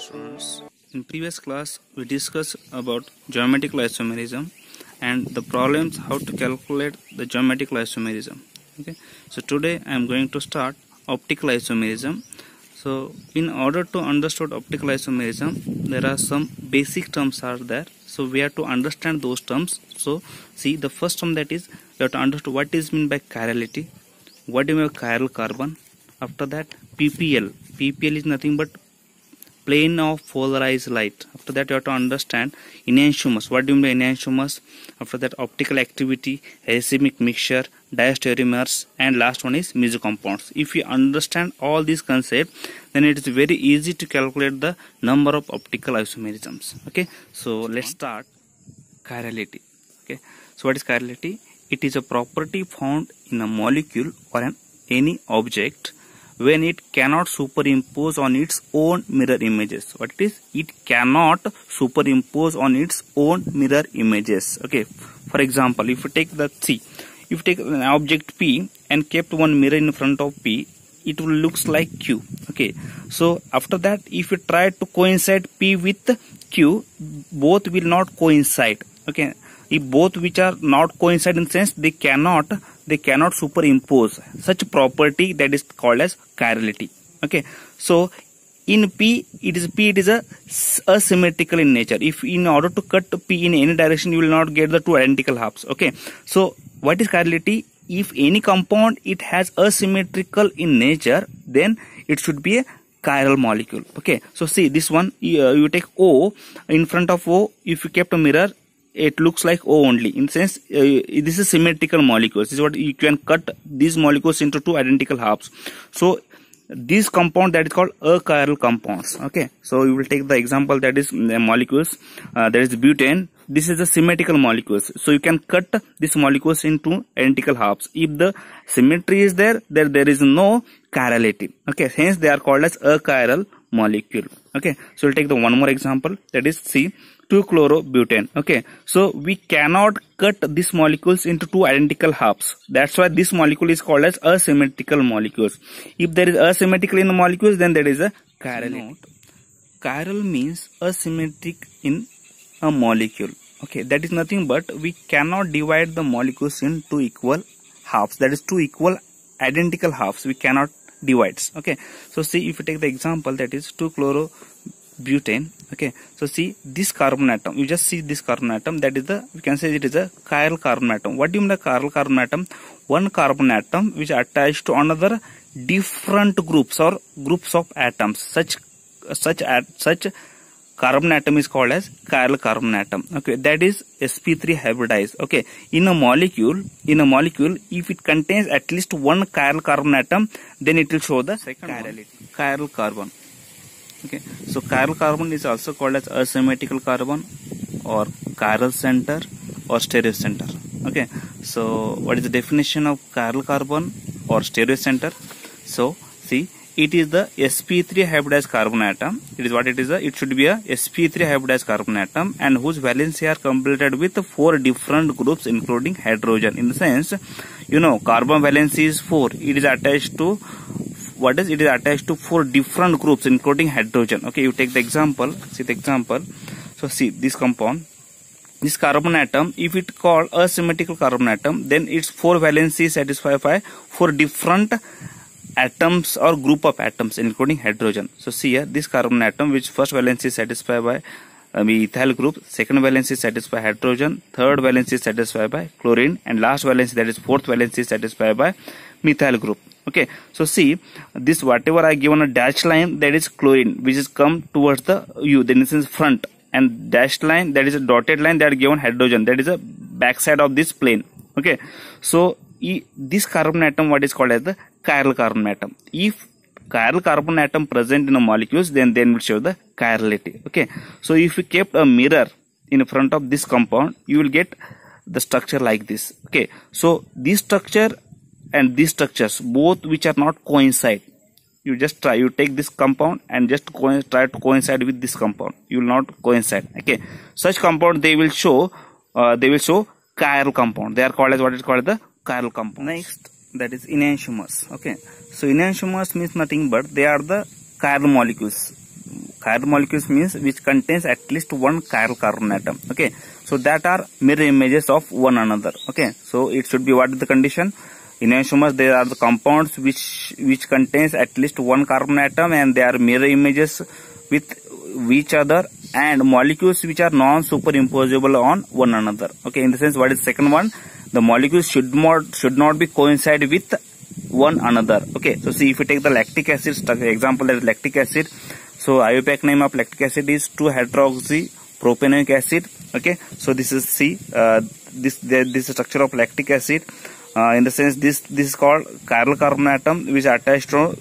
students. In previous class we discussed about geometrical isomerism and the problems how to calculate the geometrical isomerism. Okay, so today I am going to start optical isomerism. So in order to understand optical isomerism, there are some basic terms are there, so we have to understand those terms. So see, the first term, that is we have to understand what is meant by chirality, what do you mean by chiral carbon. After that, PPL is nothing but plane of polarized light. After that, you have to understand enantiomers, what do you mean by enantiomers. After that, optical activity, racemic mixture, diastereomers, and last one is mesocompounds. If you understand all these concepts, then it is very easy to calculate the number of optical isomerisms. Okay, so let's start chirality. Okay, so what is chirality? It is a property found in a molecule or any object when it cannot superimpose on its own mirror images. What it is? It cannot superimpose on its own mirror images. Okay, for example, if you take if you take an object P and kept one mirror in front of P, it will looks like Q. Okay, so after that, if you try to coincide P with Q, both will not coincide. Okay, if both which are not coincide in sense, they cannot superimpose. Such property, that is called as chirality. Okay, so in P it is a asymmetrical in nature. If in order to cut P in any direction, you will not get the two identical halves. Okay, so what is chirality? If any compound it has asymmetrical in nature, then it should be a chiral molecule. Okay, so see this one, you take O. In front of O, if you kept a mirror, it looks like O only. In sense, this is symmetrical molecules. This is what you can cut these molecules into two identical halves. So this compound, that is called achiral compounds. Okay, so you will take the example, that is the molecules. There is butane. This is the symmetrical molecules. So you can cut these molecules into identical halves. If the symmetry is there is no chirality. Okay, hence they are called as achiral molecule. Okay, so we'll take the one more example, that is C, 2-chlorobutane. Okay, so we cannot cut these molecules into two identical halves. That's why this molecule is called as asymmetrical molecules. If there is asymmetrical in the molecules, then there is a chirality. Chiral means asymmetric in a molecule. Okay, that is nothing but we cannot divide the molecules in two equal halves. That is two equal identical halves we cannot divide. Okay, so see, if you take the example, that is 2-chlorobutane. Okay, so see this carbon atom, you just see this carbon atom, that is we can say it is a chiral carbon atom. What do you mean by chiral carbon atom? One carbon atom which attached to another different groups or groups of atoms. Such carbon atom is called as chiral carbon atom. Okay, that is sp3 hybridized. Okay, in a molecule, if it contains at least one chiral carbon atom, then it will show the second chirality, chiral carbon. Okay, so chiral carbon is also called as asymmetrical carbon or chiral center or stereo center. Okay, so what is the definition of chiral carbon or stereo center? So see, it is the sp3 hybridized carbon atom. It is what it is. It should be a sp3 hybridized carbon atom and whose valency are completed with 4 different groups including hydrogen. In the sense, you know, carbon valency is 4. It is attached to what is? It is attached to 4 different groups including hydrogen. Okay, you take the example. See the example. So see this compound, this carbon atom, if it called asymmetrical carbon atom, then its 4 valency satisfied by 4 different atoms or group of atoms including hydrogen. So see here, this carbon atom which first valence is satisfied by methyl group, second valence is satisfied by hydrogen, third valence is satisfied by chlorine, and last valence, that is fourth valence, is satisfied by methyl group. Okay, so see this, whatever I given a dashed line, that is chlorine which is come towards the U, then this is front, and dashed line, that is a dotted line, that given hydrogen, that is a backside of this plane. Okay, so this carbon atom, what is called as the chiral carbon atom. If chiral carbon atom present in a molecules, then will show the chirality. Okay, so if you kept a mirror in front of this compound, you will get the structure like this. Okay, so this structure and these structures, both which are not coincide, you just try, you take this compound and just try to coincide with this compound, you will not coincide. Okay, such compound they will show chiral compound. They are called as what is called the chiral compound. Next, that is enantiomers. Okay, so enantiomers means nothing but they are the chiral molecules. Chiral molecules means which contains at least one chiral carbon atom. Okay, so that are mirror images of one another. Okay, so it should be, what is the condition? In enantiomers, there are the compounds which contains at least one carbon atom and they are mirror images with each other, and molecules which are non-superimposable on one another. Okay, in the sense, what is the second one? The molecules should not be coincide with one another. Okay, so see, if you take the lactic acid example, that is lactic acid. So IUPAC name of lactic acid is 2-hydroxypropanoic acid. Okay, so this is this structure of lactic acid. In the sense, this is called chiral carbon atom which are attached to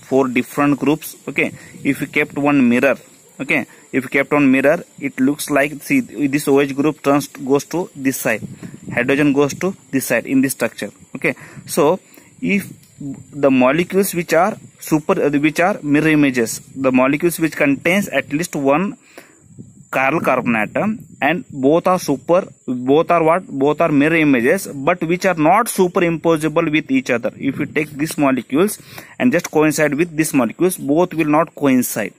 4 different groups. Okay, if you kept one mirror, okay, if you kept one mirror, it looks like, see, this OH group goes to this side, hydrogen goes to this side in this structure. Okay, so if the molecules which are mirror images, the molecules which contains at least one chiral carbon atom and both are mirror images, but which are not superimposable with each other. If you take these molecules and just coincide with these molecules, both will not coincide.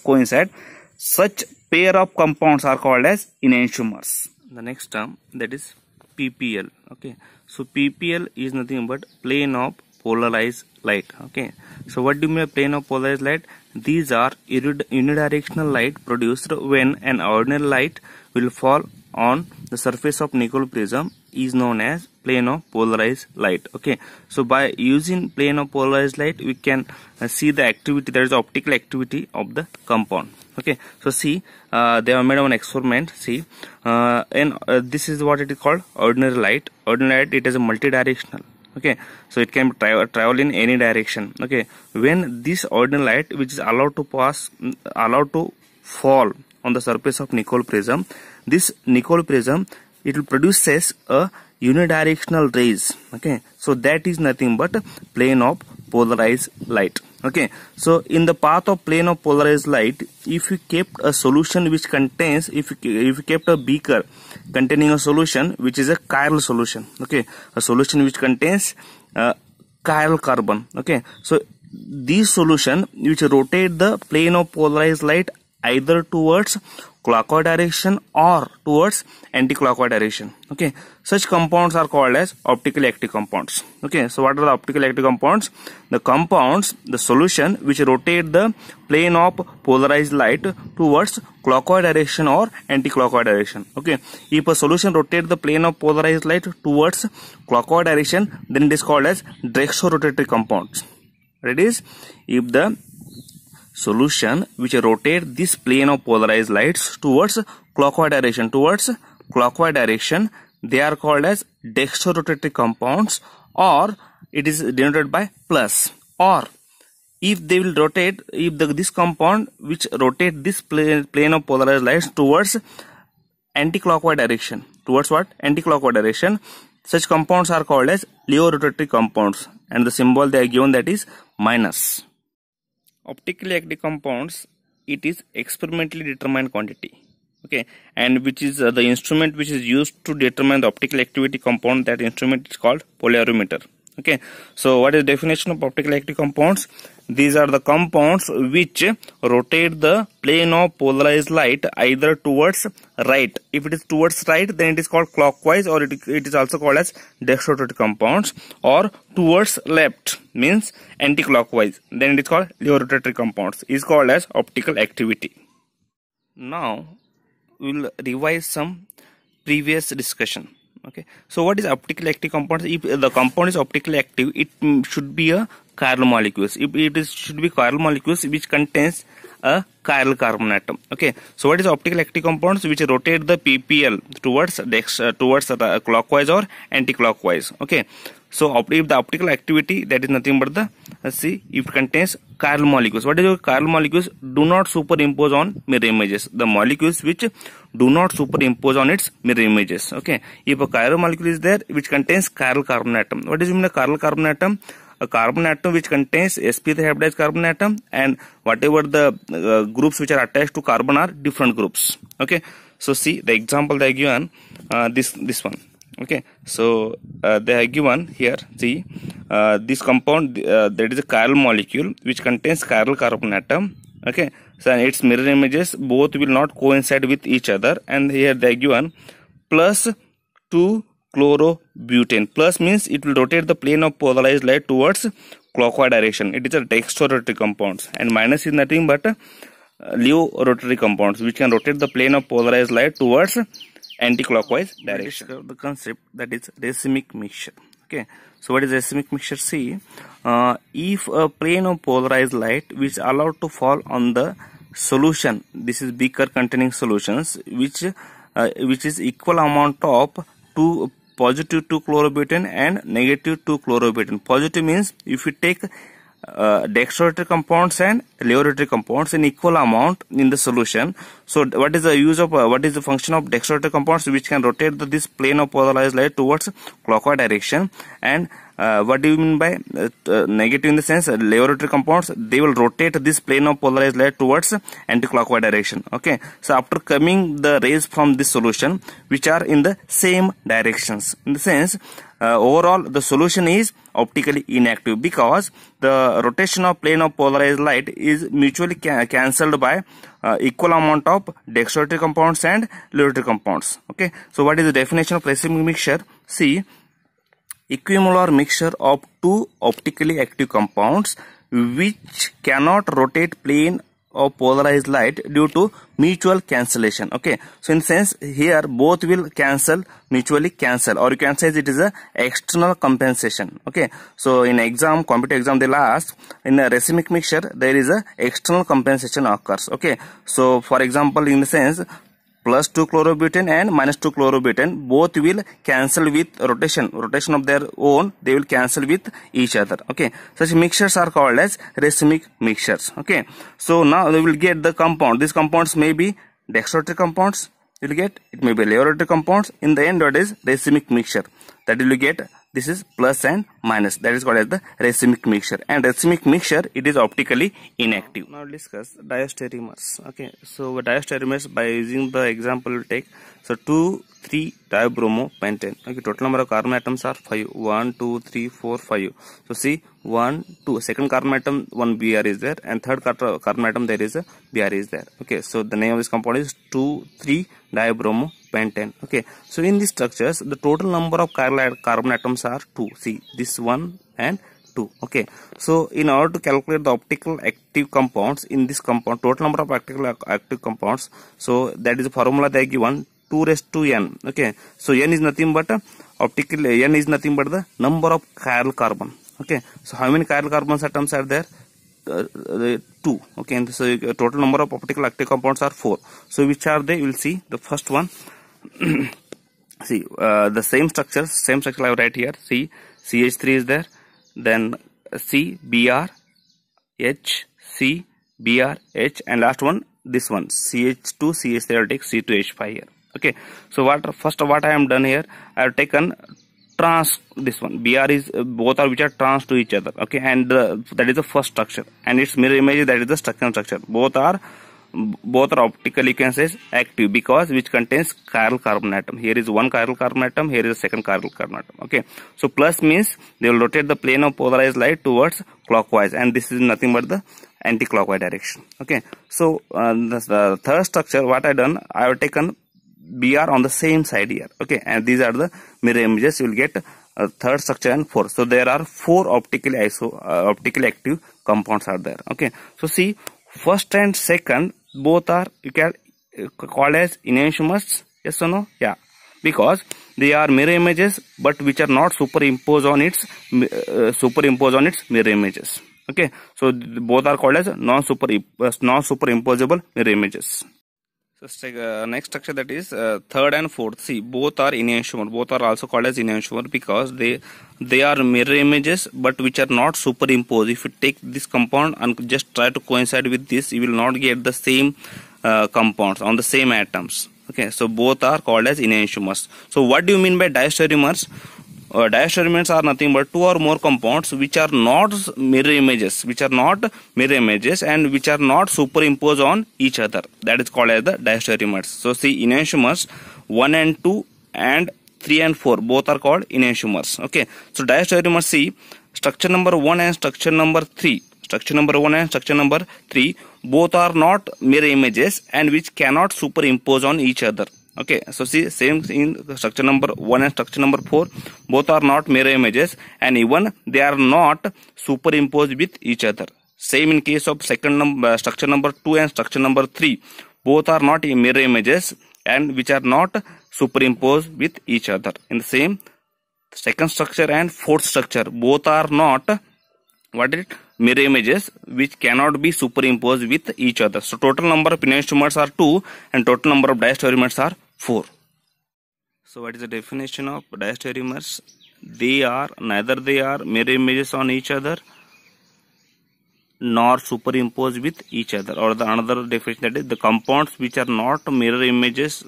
Coincide. Such pair of compounds are called as enantiomers. The next term, that is PPL. Okay, so PPL is nothing but plane of polarized light. Okay, so what do you mean by plane of polarized light? These are unidirectional light produced when an ordinary light will fall on the surface of Nicol prism is known as plane of polarized light. Okay, so by using plane of polarized light, we can see the activity, that is optical activity of the compound. Okay, so see, they have made an experiment. See, and this is what it is called ordinary light. Ordinary light, it is a multidirectional. Okay, so it can travel in any direction. Okay, when this ordinary light, which is allowed to fall on the surface of Nicol prism, this Nicol prism, it will produces a unidirectional rays. Okay, so that is nothing but plane of polarized light. Okay, so in the path of plane of polarized light, if you kept a solution which contains, if you kept a beaker containing a solution which is a chiral solution, okay, a solution which contains chiral carbon. Okay, so this solution which rotate the plane of polarized light either towards clockwise direction or towards anti-clockwise direction. Okay, such compounds are called as optically active compounds. Okay, so what are the optically active compounds? The solution which rotate the plane of polarized light towards clockwise direction or anti-clockwise direction. Okay, if a solution rotates the plane of polarized light towards clockwise direction, then it is called as dextrorotatory compounds. That is, if the solution which rotate this plane of polarized lights towards clockwise direction, they are called as dextrorotatory compounds, or it is denoted by plus. Or if they will rotate, if this compound which rotate this plane of polarized lights towards anti-clockwise direction, towards what? Anti-clockwise direction, such compounds are called as Leo rotatory compounds, and the symbol they are given, that is minus. Optically active compounds, it is experimentally determined quantity. Okay, and which is the instrument which is used to determine the optical activity compound, that instrument is called polarimeter. Okay, so what is the definition of optically active compounds? These are the compounds which rotate the plane of polarized light either towards right. If it is towards right, then it is called clockwise, or it is also called as dextrorotatory compounds, or towards left means anti-clockwise, then it is called Leo rotatory compounds, is called as optical activity. Now we will revise some previous discussion. Okay, so what is optically active compounds? If the compound is optically active, it should be a chiral molecules. Should be chiral molecules which contains a chiral carbon atom. Okay, so what is optically active compounds? Which rotate the PPL towards clockwise or anti-clockwise. Okay, so if the optical activity, that is nothing but the see, if it contains chiral molecules. What is your chiral molecules? Do not superimpose on mirror images. The molecules which do not superimpose on its mirror images. Okay, if a chiral molecule is there which contains chiral carbon atom. What is mean a chiral carbon atom? A carbon atom which contains sp3 hybridized carbon atom, and whatever the groups which are attached to carbon are different groups. Okay, so see the example they are given, this one. Okay, so they are given here. See, this compound, that is a chiral molecule which contains chiral carbon atom. Okay, so its mirror images both will not coincide with each other, and here they are given plus 2 chlorobutane. Plus means it will rotate the plane of polarized light towards clockwise direction. It is a dextrorotary compounds, and minus is nothing but Leo rotary compounds which can rotate the plane of polarized light towards anti-clockwise direction. The concept that is racemic mixture. Okay, so what is racemic mixture? See, if a plane of polarized light which is allowed to fall on the solution, this is beaker containing solutions which is equal amount of positive 2 chlorobutane and negative 2 chlorobutane. Positive means if you take dextrorotary compounds and levorotary compounds in equal amount in the solution. So what is the use of what is the function of dextrorotary compounds which can rotate this plane of polarized light towards clockwise direction? And what do you mean by negative in the sense levorotary compounds? They will rotate this plane of polarized light towards anti-clockwise direction. Okay, so after coming the rays from this solution which are in the same directions, in the sense overall the solution is optically inactive because the rotation of plane of polarized light is mutually cancelled by equal amount of dextrorotary compounds and levorotary compounds. Okay, so what is the definition of racemic mixture? See, equimolar mixture of two optically active compounds which cannot rotate plane of polarized light due to mutual cancellation. Okay, so in sense here both will mutually cancel, or you can say it is a external compensation. Okay, so in exam, computer exam, they'll ask in a racemic mixture there is a external compensation occurs. Okay, so for example, in the sense plus 2 chlorobutane and minus 2 chlorobutane both will cancel with rotation of their own, they will cancel with each other. Okay, such mixtures are called as racemic mixtures. Okay, so now they will get the compound. These compounds may be dextrorotary compounds, you will get, it may be levorotary compounds. In the end, what is racemic mixture? That you will get, this is plus and minus, that is called as the racemic mixture. And racemic mixture, it is optically inactive. Now discuss diastereomers. Okay, so diastereomers, by using the example we take, so 2,3-dibromopentane. Okay, total number of carbon atoms are 5. 1, 2, 3, 4, 5. So see, 1, 2, second carbon atom, 1 Br is there, and third carbon atom there is a Br is there. Okay, so the name of this compound is 2,3-dibromopentane. Okay, so in these structures the total number of carbon atoms are 2. See, this 1 and 2. Okay, so in order to calculate the optical active compounds in this compound, total number of optical active compounds, so that is the formula they are given, 2 raised to n. Okay, so n is nothing but n is nothing but the number of chiral carbon. Okay, so how many chiral carbon atoms are there? 2. Okay, and so total number of optical active compounds are 4. So which are they? You will see the first one. See, the same structure I have write here. See, CH3 is there, then C, Br, H, C, Br, H, and last one, this one, CH2, CH3, I will take C2H5 here. Okay, so what I am done here, I have taken trans, this one, Br is, both are which are trans to each other. Okay, and that is the first structure, and its mirror image, that is the second structure. Both are optically, you can say, active because which contains chiral carbon atom. Here is one chiral carbon atom, here is a second chiral carbon atom. Okay, so plus means they will rotate the plane of polarized light towards clockwise, and this is nothing but the anti-clockwise direction. Okay, so the third structure, what I done, I have taken Br on the same side here. Okay, and these are the mirror images. You will get third structure and fourth. So there are 4 optically active compounds are there. Okay, so see, first and second both are, you can call as enantiomers. Yes or no? Yeah, because they are mirror images but which are not superimposed on its mirror images. Okay, so both are called as non-superimposable mirror images. So next structure, that is third and fourth. See, both are enantiomer. Both are also called as enantiomer because they are mirror images but which are not superimposed. If you take this compound and just try to coincide with this, you will not get the same compounds on the same atoms. Okay, so both are called as enantiomers. So what do you mean by diastereomers? Diastereomers are nothing but 2 or more compounds which are not mirror images, and which are not superimposed on each other. That is called as the diastereomers. So see, enantiomers 1 and 2 and 3 and 4 both are called enantiomers. Okay, so diastereomers, see, structure number 1 and structure number 3. structure number 1 and structure number 3 both are not mirror images and which cannot superimpose on each other. Okay, so see, same in structure number 1 and structure number 4, both are not mirror images and even they are not superimposed with each other. Same in case of structure number 2 and structure number 3, both are not mirror images and which are not superimposed with each other. In the same second structure and fourth structure, both are not mirror images which cannot be superimposed with each other. So total number of enantiomers are 2 and total number of diastereomers are 4. So what is the definition of diastereomers? Neither they are mirror images on each other nor superimposed with each other, or the another definition, that is the compounds which are not mirror images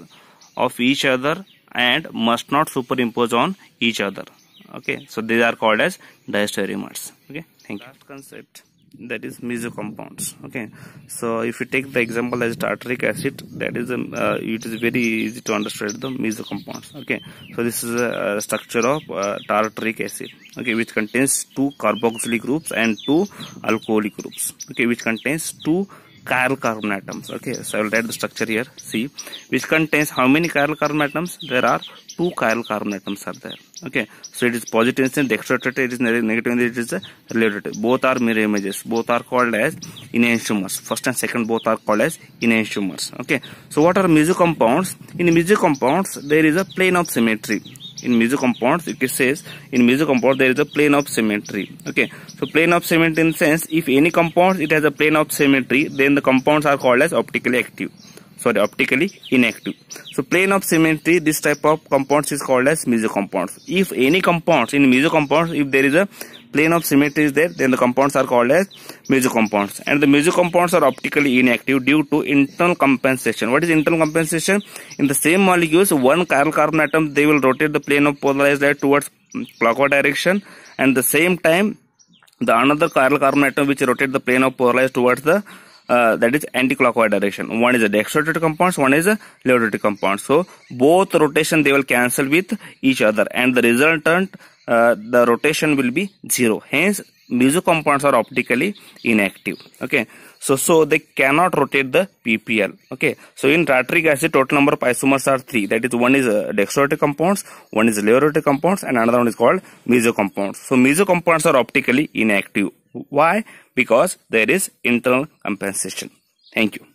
of each other and must not superimpose on each other. Okay, so these are called as diastereomers. Okay, thank you. Last concept, that is mesocompounds. Okay, so if you take the example as tartaric acid, that is it is very easy to understand the mesocompounds. Okay, so this is a structure of tartaric acid, okay, which contains 2 carboxylic groups and 2 alcoholic groups, okay, which contains 2 chiral carbon atoms. Okay, so I will write the structure here. See, which contains how many chiral carbon atoms? There are 2 chiral carbon atoms are there. Okay, so it is positive in dextrotated, it is negative in it is related. Both are mirror images. Both are called as enantiomers. First and second both are called as enantiomers. Okay, so what are mesocompounds? In mesocompounds there is a plane of symmetry. In mesocompounds, it says in mesocompound there is a plane of symmetry. Okay, so plane of symmetry in the sense, if any compound it has a plane of symmetry, then the compounds are called as optically inactive. So plane of symmetry, this type of compounds is called as mesocompounds. If any compounds in mesocompounds, if there is a plane of symmetry is there, then the compounds are called as mesocompounds. And the mesocompounds are optically inactive due to internal compensation. What is internal compensation? In the same molecules, one chiral carbon atom, they will rotate the plane of polarized light towards clockwise direction, and the same time the another chiral carbon atom which rotate the plane of polarized towards the that is anti-clockwise direction. One is a dextrotated compounds, one is a levotated compound. So both rotation they will cancel with each other, and the resultant the rotation will be 0. Hence mesocompounds are optically inactive. Okay, so they cannot rotate the PPL. Okay, so in tartaric acid total number of isomers are 3. That is, one is dextrotated compounds, one is levotated compounds, and another one is called mesocompounds. So mesocompounds are optically inactive. Why? Because there is internal compensation. Thank you.